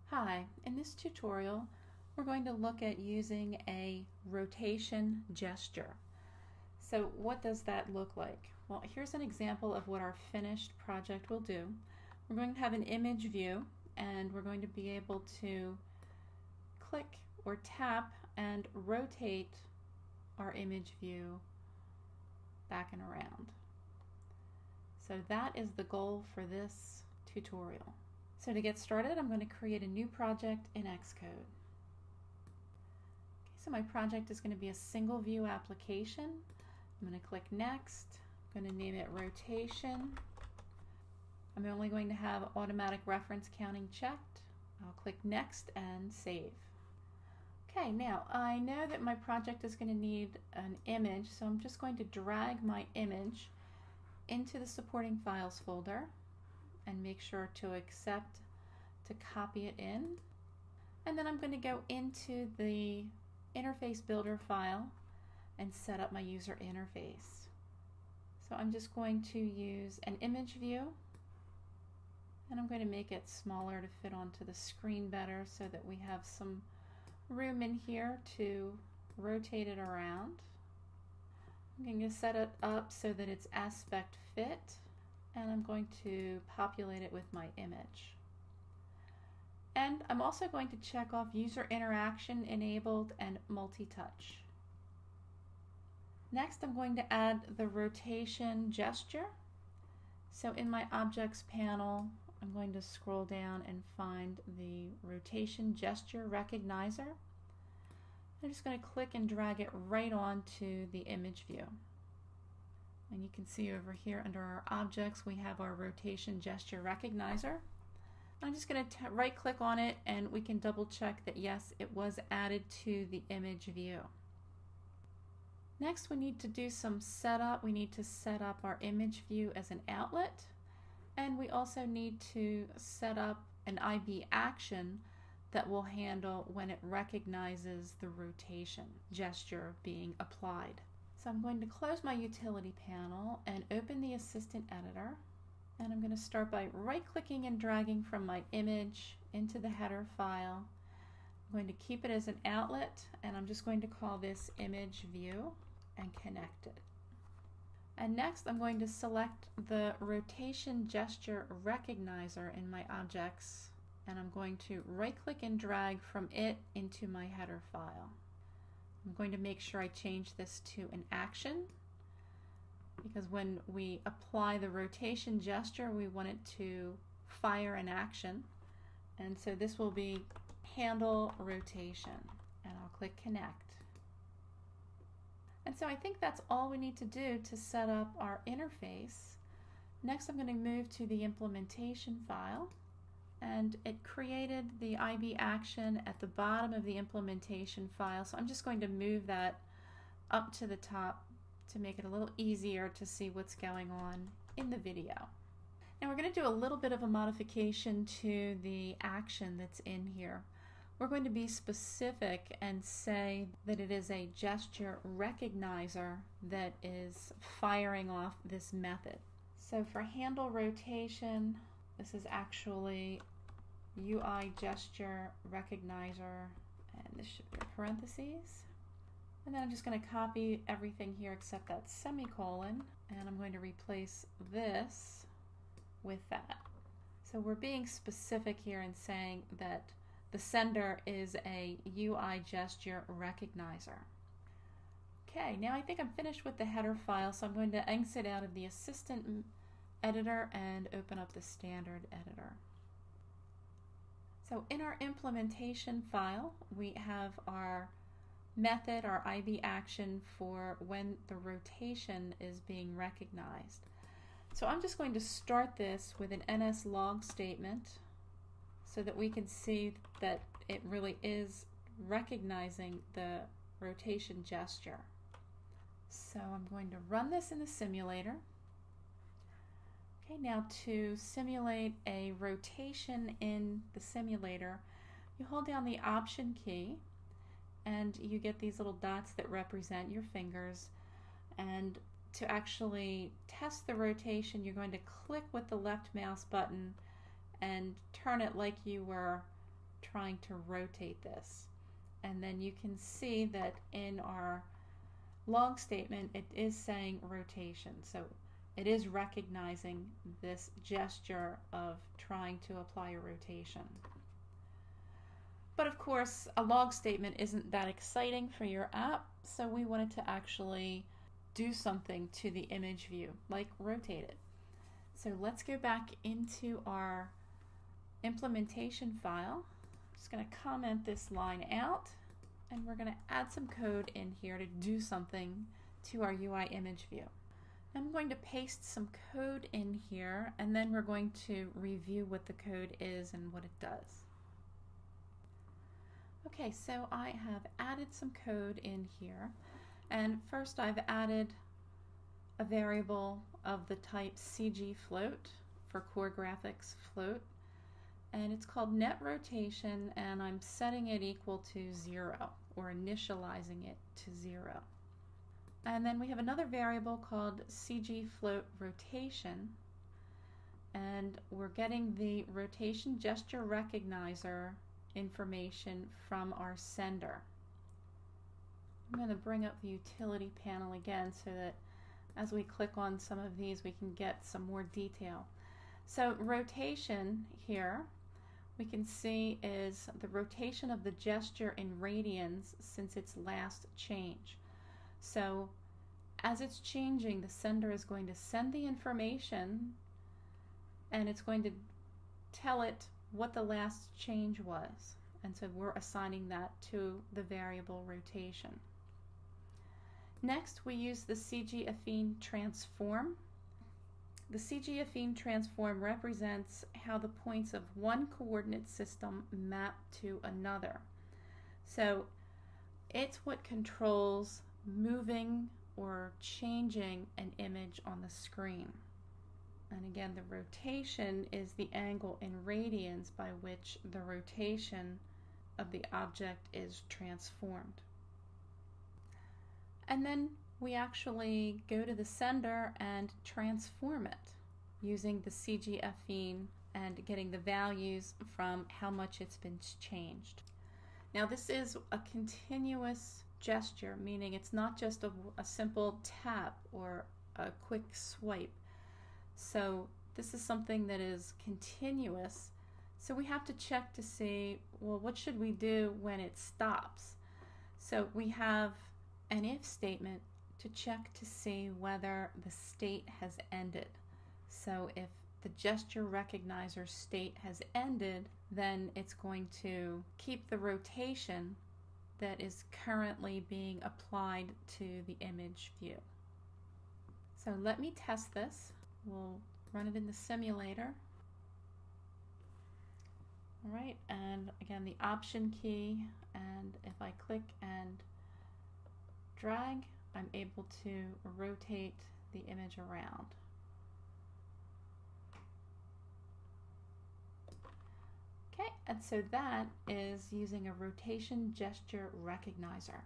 Hi, in this tutorial we're going to look at using a rotation gesture. So what does that look like? Well, here's an example of what our finished project will do. We're going to have an image view and we're going to be able to click or tap and rotate our image view back and around. So that is the goal for this tutorial. So to get started, I'm going to create a new project in Xcode. Okay, so my project is going to be a single view application. I'm going to click Next. I'm going to name it Rotation. I'm only going to have automatic reference counting checked. I'll click Next and Save. Okay, now I know that my project is going to need an image, so I'm just going to drag my image into the supporting files folder and make sure to accept to copy it in. And then I'm going to go into the interface builder file and set up my user interface. So I'm just going to use an image view and I'm going to make it smaller to fit onto the screen better so that we have some room in here to rotate it around. I'm going to set it up so that it's aspect fit, and I'm going to populate it with my image. And I'm also going to check off user interaction enabled and multi-touch. Next, I'm going to add the rotation gesture. So in my objects panel, I'm going to scroll down and find the rotation gesture recognizer. I'm just going to click and drag it right onto the image view. And you can see over here under our objects we have our rotation gesture recognizer. I'm just going to right click on it and we can double check that yes, it was added to the image view. Next, we need to do some setup. We need to set up our image view as an outlet, and we also need to set up an IB action that will handle when it recognizes the rotation gesture being applied. So I'm going to close my utility panel and open the assistant editor, and I'm going to start by right-clicking and dragging from my image into the header file. I'm going to keep it as an outlet, and I'm just going to call this image view and connect it. And next I'm going to select the rotation gesture recognizer in my objects, and I'm going to right-click and drag from it into my header file. I'm going to make sure I change this to an action, because when we apply the rotation gesture we want it to fire an action, and so this will be handle rotation, and I'll click connect. And so I think that's all we need to do to set up our interface. Next I'm going to move to the implementation file, and it created the IB action at the bottom of the implementation file, so I'm just going to move that up to the top to make it a little easier to see what's going on in the video. Now we're going to do a little bit of a modification to the action that's in here. We're going to be specific and say that it is a gesture recognizer that is firing off this method. So for handle rotation, this is actually UI gesture recognizer, and this should be parentheses. And then I'm just going to copy everything here except that semicolon, and I'm going to replace this with that. So we're being specific here and saying that the sender is a UI gesture recognizer. Okay, now I think I'm finished with the header file, so I'm going to exit out of the assistant editor and open up the standard editor. So in our implementation file we have our method, our IB action for when the rotation is being recognized. So I'm just going to start this with an NSLog statement so that we can see that it really is recognizing the rotation gesture. So I'm going to run this in the simulator. Okay, now to simulate a rotation in the simulator, you hold down the Option key and you get these little dots that represent your fingers, and to actually test the rotation you're going to click with the left mouse button and turn it like you were trying to rotate this. And then you can see that in our log statement it is saying rotation. So it is recognizing this gesture of trying to apply a rotation. But of course, a log statement isn't that exciting for your app, so we wanted to actually do something to the image view, like rotate it. So let's go back into our implementation file. I'm just going to comment this line out, and we're going to add some code in here to do something to our UI image view. I'm going to paste some code in here, and then we're going to review what the code is and what it does. Okay, so I have added some code in here, and first I've added a variable of the type CG float for core graphics float, and it's called net rotation, and I'm setting it equal to 0 or initializing it to 0. And then we have another variable called CG float rotation, and we're getting the rotation gesture recognizer information from our sender. I'm going to bring up the utility panel again so that as we click on some of these we can get some more detail. So rotation here we can see is the rotation of the gesture in radians since its last change. So as it's changing, the sender is going to send the information and it's going to tell it what the last change was, and so we're assigning that to the variable rotation. Next we use the CG affine transform. The CG affine transform represents how the points of one coordinate system map to another. So it's what controls moving or changing an image on the screen. And again, the rotation is the angle in radians by which the rotation of the object is transformed. And then we actually go to the sender and transform it using the CG affine and getting the values from how much it's been changed. Now this is a continuous gesture, meaning it's not just a simple tap or a quick swipe. So this is something that is continuous. So we have to check to see, well, what should we do when it stops? So we have an if statement to check to see whether the state has ended. So if the gesture recognizer state has ended, then it's going to keep the rotation that is currently being applied to the image view. So let me test this. We'll run it in the simulator. All right, and again the option key, and if I click and drag, I'm able to rotate the image around. Okay, and so that is using a rotation gesture recognizer.